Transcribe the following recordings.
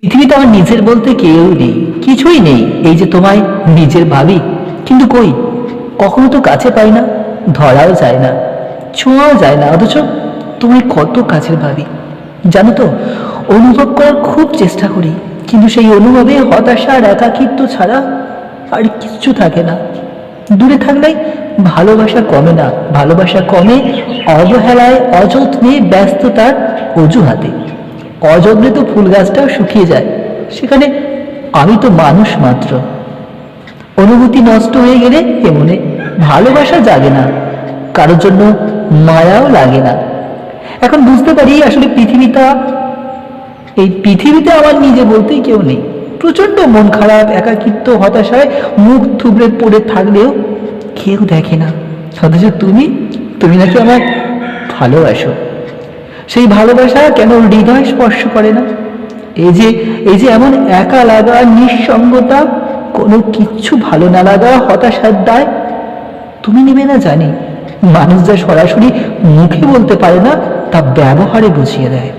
পৃথিবীতে আমার নিজের বলতে কেউ নেই, কিছুই নেই। এই যে তোমায় নিজের ভাবি, কিন্তু কই, কখনো তো কাছে পাই না, ধরাও যায় না, ছোঁয়াও যায় না, অথচ তোমায় কত কাছের ভাবি। জানো তো, অনুভব করার খুব চেষ্টা করি, কিন্তু সেই অনুভবে হতাশা আর একাকিত্ব ছাড়া আর কিচ্ছু থাকে না। দূরে থাকলেই ভালোবাসা কমে না, ভালোবাসা কমে অবহেলায়, অযত্নে, ব্যস্ততার অজুহাতে। অযত্নে তো ফুল গাছটাও শুকিয়ে যায়, সেখানে আমি তো মানুষ মাত্র। অনুভূতি নষ্ট হয়ে গেলে এমনে ভালোবাসা জাগে না, কারোর জন্য মায়াও লাগে না। এখন বুঝতে পারি আসলে এই পৃথিবীতে আমার নিজে বলতেই কেউ নেই। প্রচন্ড মন খারাপ, একাকিত্ব, হতাশায় মুখ থুবড়ে পড়ে থাকলেও কেউ দেখে না, অথচ তুমি তুমি নাকি আমার ভালোবাসো। সেই ভালোবাসা কেন হৃদয় স্পর্শ করে না? এই যে এমন একা লাগা, নিঃসঙ্গতা, কোনো কিচ্ছু ভালো না লাগা, হতাশার দায় তুমি নেবে না জানি। মানুষ যা সরাসরি মুখে বলতে পারে না, তা ব্যবহারে বুঝিয়ে দেয়।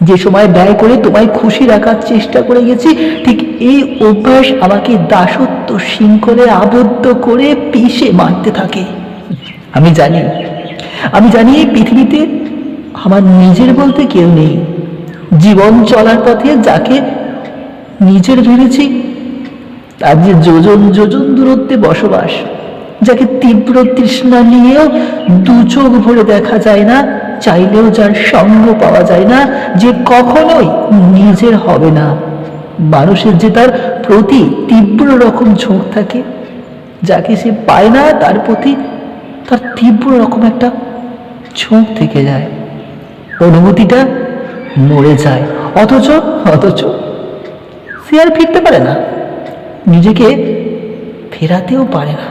যে সময় ব্যয় করে তোমায় খুশি রাখার চেষ্টা করে গেছি, ঠিক এই অভ্যাস আমাকে দাসত্ব শৃঙ্খলে আবদ্ধ করে পিষে মারতে থাকে। আমি জানি এই পৃথিবীতে আমার নিজের বলতে কেউ নেই। জীবন চলার পথে যাকে নিজের ভেবেছি, তার যে যোজন যোজন দূরত্বে বসবাস, যাকে তীব্র তৃষ্ণা নিয়েও দু চোখ ভরে দেখা যায় না, চাইলেও যার সঙ্গ পাওয়া যায় না, যে কখনোই নিজের হবে না। মানুষের যে তার প্রতি তীব্র রকম ঝোঁক থাকে, যাকে সে পায় না তার প্রতি তার তীব্র রকম একটা ঝোঁক থেকে যায়। অনুভূতিটা মরে যায়, অথচ সে আর ফিরতে পারে না, নিজেকে ফেরাতেও পারে না।